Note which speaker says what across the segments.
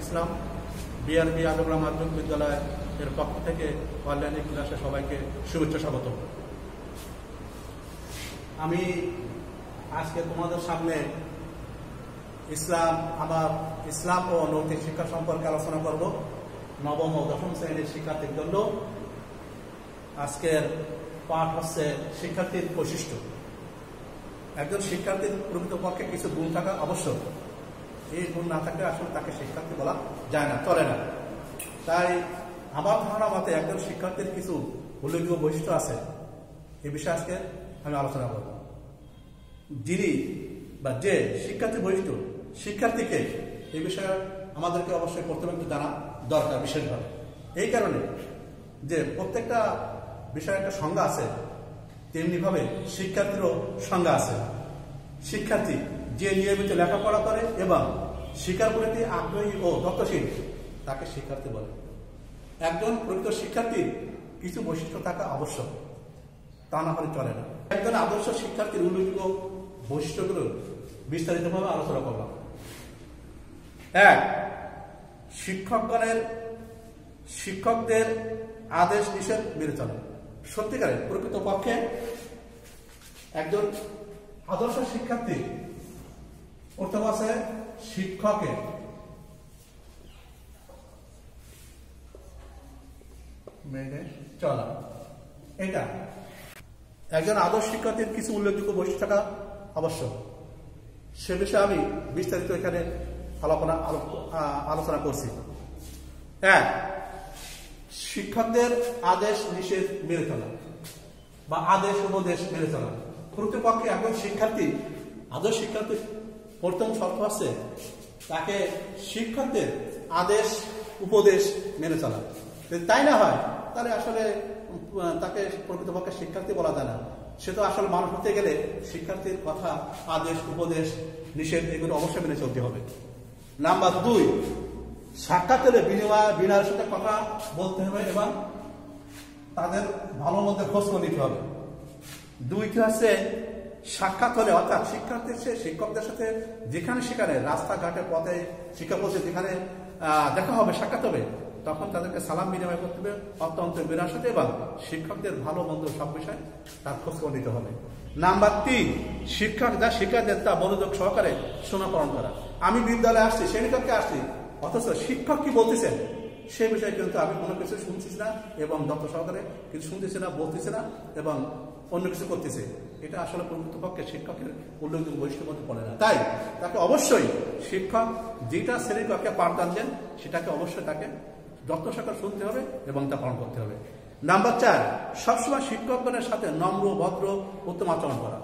Speaker 1: ইসলাম BRB আদমরা মাধ্যমিক বিদ্যালয় এর পক্ষ থেকে অনলাইনে ক্লাসে সবাইকে শুভেচ্ছা স্বাগত। আমি আজকে তোমাদের সামনে ইসলাম ও নৈতিক শিক্ষা সম্পর্কে আলোচনা করব। নবম ও দশম শ্রেণীর শিক্ষার্থীর জন্য আজকের পাঠ হচ্ছে শিক্ষার্থীর বৈশিষ্ট্য। একজন শিক্ষার্থীর প্রকৃতপক্ষে কিছু গুণ থাকা আবশ্যক। এই গুণ না থাকলে আসলে তাকে শিক্ষার্থী বলা যায় না, চলে না। তাই আমার ধারণা মতে একজন শিক্ষার্থীর কিছু উল্লেখযোগ্য বৈশিষ্ট্য আছে, এই বিষয়ে আজকে আমি আলোচনা করব। যিনি বা যে শিক্ষার্থীর বৈশিষ্ট্য, শিক্ষার্থীকে এই বিষয়ে আমাদেরকে অবশ্যই প্রথমে একটু জানা দরকার বিশেষভাবে। এই কারণে যে প্রত্যেকটা বিষয়ের একটা সংজ্ঞা আছে, তেমনিভাবে শিক্ষার্থীরও সংজ্ঞা আছে। শিক্ষার্থী যে নিয়মিত লেখাপড়া করে এবং শিক্ষার প্রতি আগ্রহী ও যত্নশীল তাকে শিক্ষার্থী বলে। একজন প্রকৃত শিক্ষার্থীর কিছু বৈশিষ্ট্য থাকা আবশ্যক, তা না হলে চলে না। একজন আদর্শ শিক্ষার্থীর উল্লেখযোগ্য বৈশিষ্ট্যগুলো বিস্তারিতভাবে আলোচনা করলাম। এক, শিক্ষকদের আদেশ নিষেধ মেনে চলে। সত্যিকারের প্রকৃতপক্ষে একজন আদর্শ শিক্ষার্থী প্রথম আছে শিক্ষকের মেনে চলা। এটা একজন আদর্শ শিক্ষার্থীর কিছু উল্লেখযোগ্য বৈশিষ্ট্য থাকা আবশ্যক। সে বিষয়ে আমি বিস্তারিত এখানে আলোচনা করছি। এক, শিক্ষকদের আদেশ নিষেধ মেনে চলা বা আদেশ উপদেশ মেনে চলা। প্রকৃতপক্ষে একজন শিক্ষার্থী আদর্শ শিক্ষার্থীর প্রথম শর্ত আছে তাকে শিক্ষকদের আদেশ উপদেশ মেনে চলা। যদি তাই না হয় তাহলে আসলে তাকে প্রকৃতপক্ষে শিক্ষার্থী বলা যায় না। সে তো আসলে মানুষ হতে গেলে শিক্ষার্থীর কথা, আদেশ উপদেশ নিষেধ এগুলো অবশ্যই মেনে চলতে হবে। নাম্বার দুই, সাক্ষাৎ হলে বিনয়ের সাথে কথা বলতে হবে এবং তাদের ভালো মধ্যে খোঁজ নিতে হবে। দুইটি হচ্ছে সাক্ষাৎ হলে, অর্থাৎ শিক্ষার্থী সে শিক্ষকদের সাথে যেখানে সেখানে রাস্তাঘাটে পথে শিক্ষা বলছে যেখানে দেখা হবে, সাক্ষাৎ হবে, তখন তাদেরকে সালাম বিনিময় করতে হবে অত্যন্ত বিনয়ের সাথে এবং শিক্ষকদের ভালো মন্দ সব বিষয়ে তার খোঁজ নিতে হবে। নাম্বার তিন, শিক্ষক যা শিক্ষা দেন তা মনোযোগ সহকারে শোনাপালন করা। আমি বিদ্যালয়ে আসছি, শ্রেণীকক্ষে আসছি, অথচ শিক্ষক কি বলতেছেন সে বিষয়ে কিন্তু আমি কোনো কিছু শুনছিস না এবং যত সহকারে কিছু শুনতেছে না, বলতেছে না এবং অন্য কিছু করতেছে। এটা আসলে প্রকৃতপক্ষে শিক্ষকের উল্লেখযোগ্য বৈশিষ্ট্যের মধ্যে পড়ে না। তাই তাকে অবশ্যই শিক্ষক যেটা শ্রেণীকক্ষে পাঠদান দেন সেটাকে অবশ্যই তাকে যত্ন সহকারে শুনতে হবে এবং তা পালন করতে হবে। নাম্বার চার, সবসময় শিক্ষকগণের সাথে নম্র, ভদ্র, উত্তম আচরণ করা।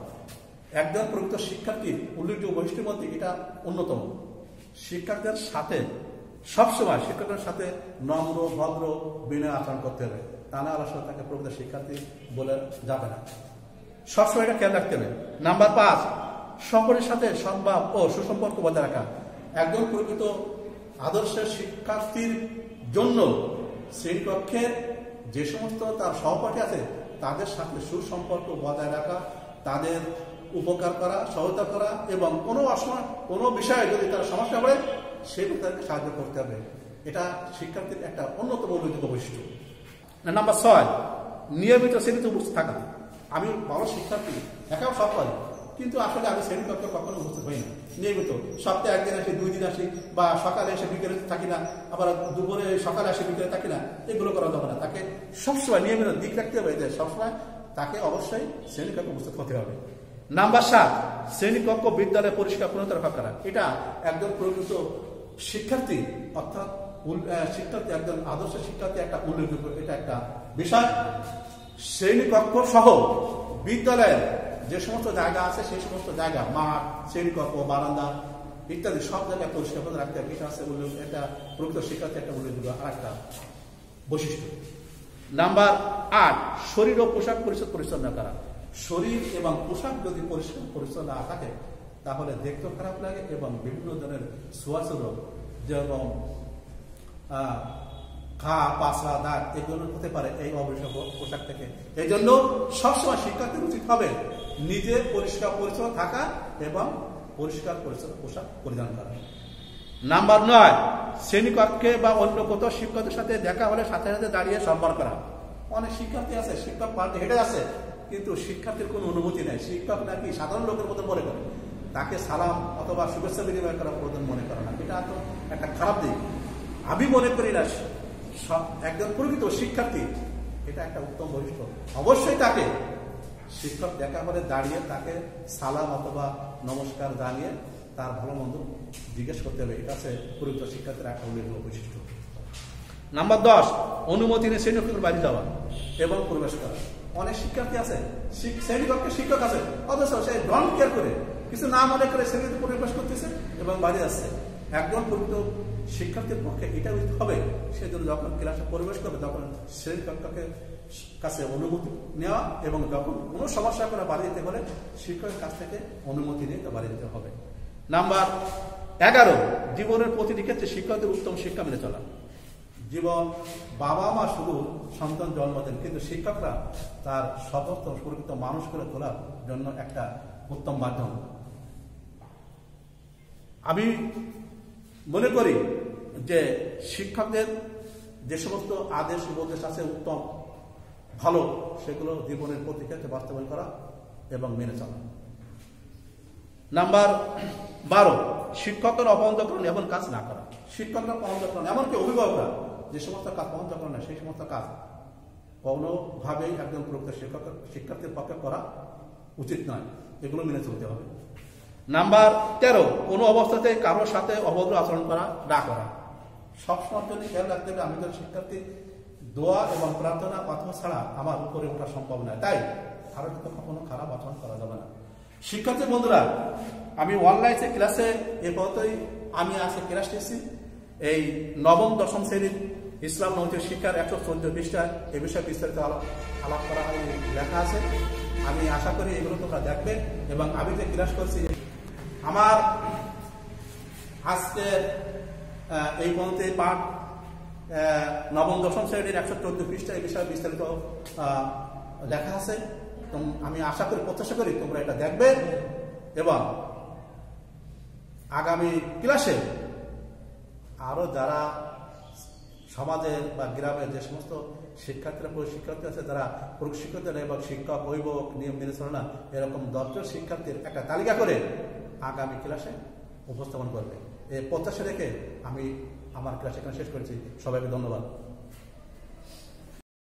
Speaker 1: একজন প্রকৃত শিক্ষার্থীর উল্লেখযোগ্য বৈশিষ্ট্যের মধ্যে এটা অন্যতম। শিক্ষকদের সাথে সবসময় শিক্ষকের সাথে নম্র, ভদ্র, বিনয় আচরণ করতে হবে। তা না আসলে তাকে প্রকৃত শিক্ষার্থী বলে যাবে না। সবসময় এটা খেয়াল রাখতে হবে। নাম্বার পাঁচ, সকলের সাথে সদ্ভাব ও সুসম্পর্ক বজায় রাখা। একজন প্রকৃত আদর্শ শিক্ষার্থীর জন্য শ্রেণীকক্ষের যে সমস্ত তার সহপাঠী আছে তাদের সাথে সুসম্পর্ক বজায় রাখা, তাদের উপকার করা, সহায়তা করা এবং কোনো বিষয়ে যদি তার সমস্যা হয় সেগুলো তাদেরকে সাহায্য করতে হবে। এটা শিক্ষার্থীর একটা অন্যতম উল্লেখযোগ্য বৈশিষ্ট্য। নাম্বার ছয়, নিয়মিত শ্রেণীতে উপস্থিত থাকা। আমি ভালো শিক্ষার্থী, একাও সব পারি, কিন্তু আসলে আমি শ্রেণীকক্ষে কখনো উপস্থিত হই না। নিয়মিত সপ্তাহে একদিন আসি, 2 দিন আসি, বা সকালে এসে বিকেলে থাকি না, আবার দুপুরে সকালে আসে বিকেলে থাকি না, এগুলো করা যাবে না। তাকে সবসময় নিয়মিত দিক রাখতে হবে যে সবসময় তাকে অবশ্যই শ্রেণীকক্ষে উপস্থিত হতে হবে। নাম্বার 7, শ্রেণীকক্ষ বিদ্যালয়ে পরিষ্কার পরিচ্ছন্ন রক্ষা করা। এটা একজন প্রকৃত শিক্ষার্থী, অর্থাৎ শিক্ষার্থী, একজন আদর্শ শিক্ষার্থী একটা উল্লেখযোগ্য এটা একটা বিষয়। শ্রেণীকক্ষ সহ বিদ্যালয়ের যে সমস্ত জায়গা আছে সেই সমস্ত জায়গা, মাঠ, শ্রেণীকক্ষ, বারান্দা ইত্যাদি সব জায়গায় পরিষ্কার করে রাখতে হবে। এটা আছে এটা প্রকৃত শিক্ষার্থী একটা উল্লেখযোগ্য আর একটা বৈশিষ্ট্য। নাম্বার 8, শরীর ও পোশাক পরিচ্ছন্ন করা। শরীর এবং পোশাক যদি পরিষ্কার পরিচ্ছন্ন না থাকে তাহলে দেখতেও খারাপ লাগে এবং বিভিন্ন ধরনের ছোঁয়াচে রোগ যেরকম ঘা, পাছড়া, দাগ এগুলো হতে পারে এই অপরিষ্কার পোশাক থেকে। এই জন্য সবসময় শিক্ষার্থীর উচিত হবে নিজে পরিষ্কার পরিচ্ছন্ন থাকা এবং পরিষ্কার পরিচ্ছন্ন পোশাক পরিধান করা। নাম্বার 9, শ্রেণীকক্ষে বা অন্য কোথাও শিক্ষকদের সাথে দেখা হলে সাথে সাথে দাঁড়িয়ে সম্মান করা। অনেক শিক্ষার্থী আছে, শিক্ষক পাল্টে হেঁটে আছে, কিন্তু শিক্ষার্থীর কোনো অনুমতি নেই। শিক্ষক নাকি সাধারণ লোকের মতো মনে করে, তাকে সালাম অথবা শুভেচ্ছা বিনিময় করার প্রয়োজন মনে করে না। এটা তো একটা খারাপ দিক। আমি মনে করি না একজন প্রকৃত শিক্ষার্থী এটা একটা উত্তম বৈশিষ্ট্য। অবশ্যই তাকে শিক্ষক দেখা করে দাঁড়িয়ে তাকে সালাম অথবা নমস্কার জানিয়ে তার ভালো মন্দ জিজ্ঞেস করতে হবে। এটা হচ্ছে প্রকৃত শিক্ষার্থীর একটা উল্লেখযোগ্য বৈশিষ্ট্য। নাম্বার 10, অনুমতি নিয়ে শ্রেণীকক্ষের বাইরে যাওয়া এবং প্রবেশ করা। অনেক শিক্ষার্থী আছে, শ্রেণীকক্ষে শিক্ষক আছে, অথচ সে ডন্ট কেয়ার করে কিছু না মনে করে শ্রেণীতে প্রবেশ করতেছে এবং বাইরে আসছে। একজন প্রকৃত শিক্ষার্থীর পক্ষে এটা হবে, সে যখন ক্লাসে প্রবেশ করবে তখন শ্রেণীকক্ষকে কাছে অনুমতি নেওয়া এবং যখন কোনো সমস্যা করে বাড়ি যেতে হলে শিক্ষকের কাছ থেকে অনুমতি নিয়ে বাড়ি যেতে হবে। নাম্বার 11, জীবনের প্রতিটি ক্ষেত্রে শিক্ষকদের উত্তম শিক্ষা মেনে চলা। জীবন বাবা মা শুধু সন্তান জন্ম দেন, কিন্তু শিক্ষকরা তার সমস্ত সুরক্ষিত মানুষ করে তোলার জন্য একটা উত্তম মাধ্যম। আমি মনে করি যে শিক্ষকদের যে সমস্ত আদেশ উপদেশ আছে উত্তম ভালো, সেগুলো জীবনের প্রতি ক্ষেত্রে বাস্তবায়ন করা এবং মেনে চলা। নাম্বার 12, শিক্ষকের অপহরণ এমন কাজ না করা। শিক্ষকরা অপহরণ, এমনকি অভিভাবকরা যে সমস্ত কাজ অপহরণ করে না, সেই সমস্ত কাজ কোনোভাবেই একজন প্রকৃত শিক্ষার্থীর পক্ষে করা উচিত নয়। এগুলো মেনে চলতে হবে। নাম্বার 13, কোনো অবস্থাতে কারোর সাথে অভদ্র আচরণ করা না করা। সবসময় জন্য খেয়াল রাখতে হবে, আমি তো শিক্ষার্থী দোয়া এবং প্রার্থনা কথা ছাড়া আমার উপরে ওঠা সম্ভব নয়, তাই কারোর সাথে কখনো খারাপ আচরণ করা যাবে না। শিক্ষার্থী বন্ধুরা, আমি অনলাইনে ক্লাসে এ পর্যন্তই আমি আজকে ক্লাস নিচ্ছি। এই নবম দশম শ্রেণীর ইসলাম নৈতিক শিক্ষার 114 পৃষ্ঠায় এ বিষয়ে বিস্তারিত আলাপ করা হয়, লেখা আছে। আমি আশা করি এগুলো তোমরা দেখবে এবং আমি যে ক্লাস করছি আমার আজকে এই পর্যন্ত পাঠ নবম দশম শ্রেণীর 114 পৃষ্ঠায় এই বিষয়ে বিস্তারিত লেখা আছে। আমি আশা করি, প্রত্যাশা করি তোমরা এটা দেখবে এবং আগামী ক্লাসে আরো যারা সমাজের বা গ্রামের যে সমস্ত শিক্ষার্থীরা শিক্ষার্থী আছে, যারা শিক্ষার্থী এবং শিক্ষক অভিভাবক নিয়ম মেনে চলে না, এরকম 10 জন শিক্ষার্থীর একটা তালিকা করে আগামী ক্লাসে উপস্থাপন করবে। এই প্রত্যাশা রেখে আমি আমার ক্লাস এখানে শেষ করেছি। সবাইকে ধন্যবাদ।